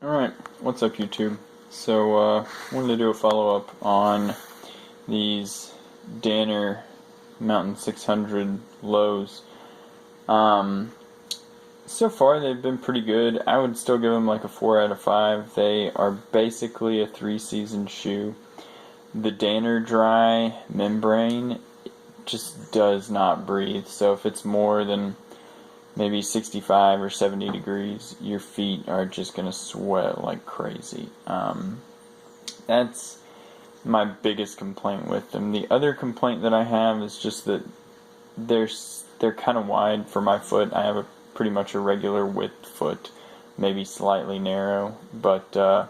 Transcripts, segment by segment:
Alright, what's up YouTube? So, wanted to do a follow-up on these Danner Mountain 600 lows. So far they've been pretty good. I would still give them like a 4 out of 5. They are basically a 3-season shoe. The Danner dry membrane just does not breathe, so if it's more than maybe 65 or 70 degrees, your feet are just going to sweat like crazy. That's my biggest complaint with them. The other complaint that I have is just that they're kind of wide for my foot. I have a pretty much a regular width foot, maybe slightly narrow, but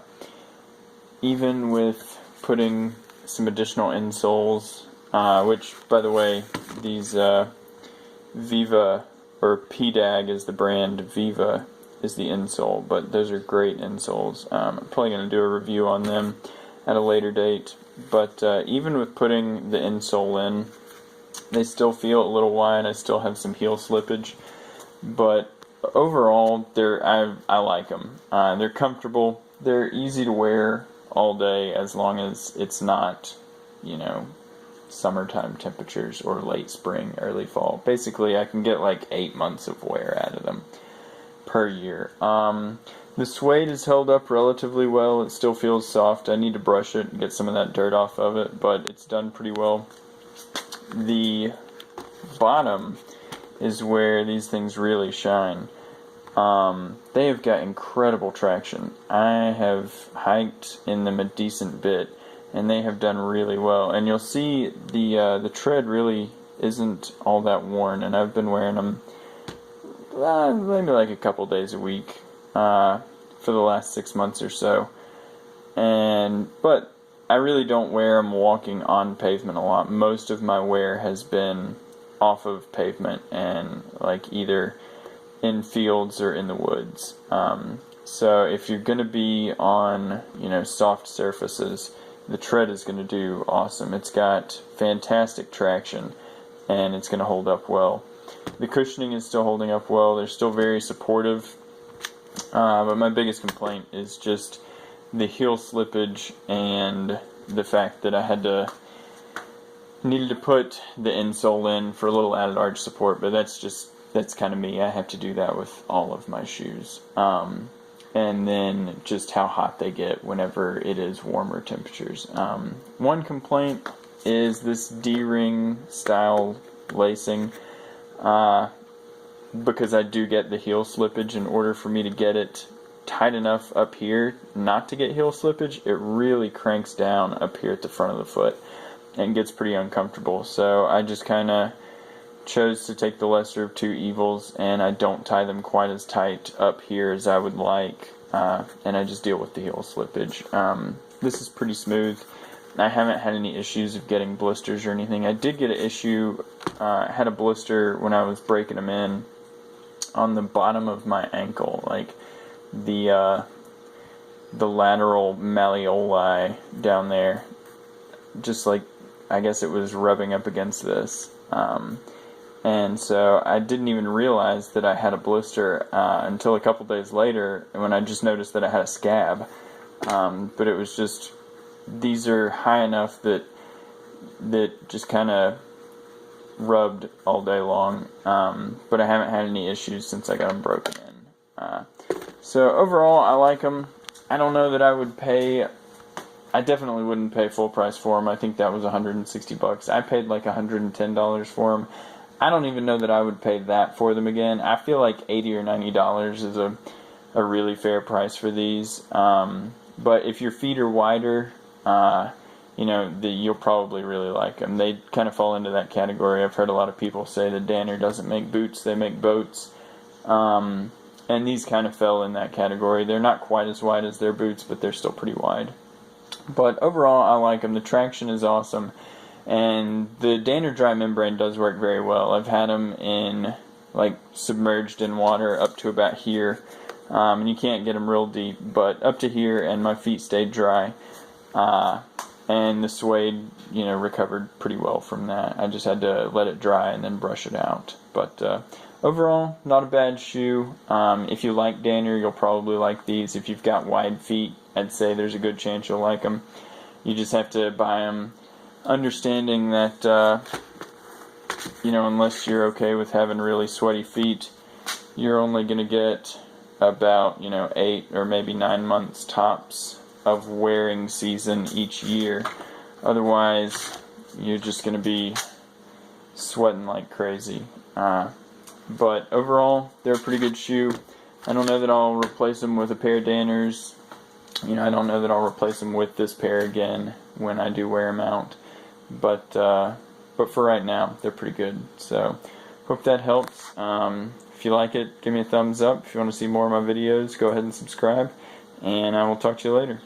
even with putting some additional insoles, which, by the way, these Viva, or PDAG is the brand, Viva is the insole, but those are great insoles. I'm probably going to do a review on them at a later date, but even with putting the insole in, they still feel a little wide. I still have some heel slippage, but overall, I like them. They're comfortable. They're easy to wear all day as long as it's not, summertime temperatures or late spring, early fall. Basically, I can get like 8 months of wear out of them per year. The suede is held up relatively well. It still feels soft. I need to brush it and get some of that dirt off of it, but it's done pretty well. The bottom is where these things really shine. They have got incredible traction. I have hiked in them a decent bit, and they have done really well. And you'll see the tread really isn't all that worn, and I've been wearing them maybe like a couple days a week for the last 6 months or so. But I really don't wear them walking on pavement a lot. Most of my wear has been off of pavement and like either in fields or in the woods. So if you're going to be on, soft surfaces, the tread is going to do awesome. It's got fantastic traction, and it's going to hold up well. The cushioning is still holding up well. They're still very supportive. But my biggest complaint is just the heel slippage and the fact that I needed to put the insole in for a little added arch support, but that's kind of me. I have to do that with all of my shoes. And then just how hot they get whenever it is warmer temperatures. One complaint is this D-ring style lacing, because I do get the heel slippage. In order for me to get it tight enough up here not to get heel slippage, it really cranks down up here at the front of the foot and gets pretty uncomfortable. So I just kind of chose to take the lesser of two evils, and I don't tie them quite as tight up here as I would like, and I just deal with the heel slippage. This is pretty smooth. I haven't had any issues of getting blisters or anything. I did get an issue, I had a blister when I was breaking them in on the bottom of my ankle, like the lateral malleoli down there, just like, I guess it was rubbing up against this. And so I didn't even realize that I had a blister until a couple days later, when I just noticed that I had a scab. But it was just, these are high enough that just kind of rubbed all day long. But I haven't had any issues since I got them broken in. So overall, I like them. I don't know that I definitely wouldn't pay full price for them. I think that was $160. I paid like $110 for them. I don't even know that I would pay that for them again. I feel like $80 or $90 is a really fair price for these. But if your feet are wider, you'll probably really like them. They kind of fall into that category. I've heard a lot of people say that Danner doesn't make boots, they make boats. And these kind of fell in that category. They're not quite as wide as their boots, but they're still pretty wide. But overall, I like them. The traction is awesome. And the Danner dry membrane does work very well. I've had them submerged in water up to about here. And you can't get them real deep, but up to here, and my feet stayed dry. And the suede, recovered pretty well from that. I just had to let it dry and then brush it out. But overall, not a bad shoe. If you like Danier, you'll probably like these. If you've got wide feet, I'd say there's a good chance you'll like them. You just have to buy them understanding that, unless you're okay with having really sweaty feet, you're only going to get about, 8 or maybe 9 months tops of wearing season each year. Otherwise, you're just going to be sweating like crazy. But overall, they're a pretty good shoe. I don't know that I'll replace them with a pair of Daniers. I don't know that I'll replace them with this pair again when I do wear them out. But for right now, they're pretty good. So, hope that helps. If you like it, give me a thumbs up. If you want to see more of my videos, go ahead and subscribe. And I will talk to you later.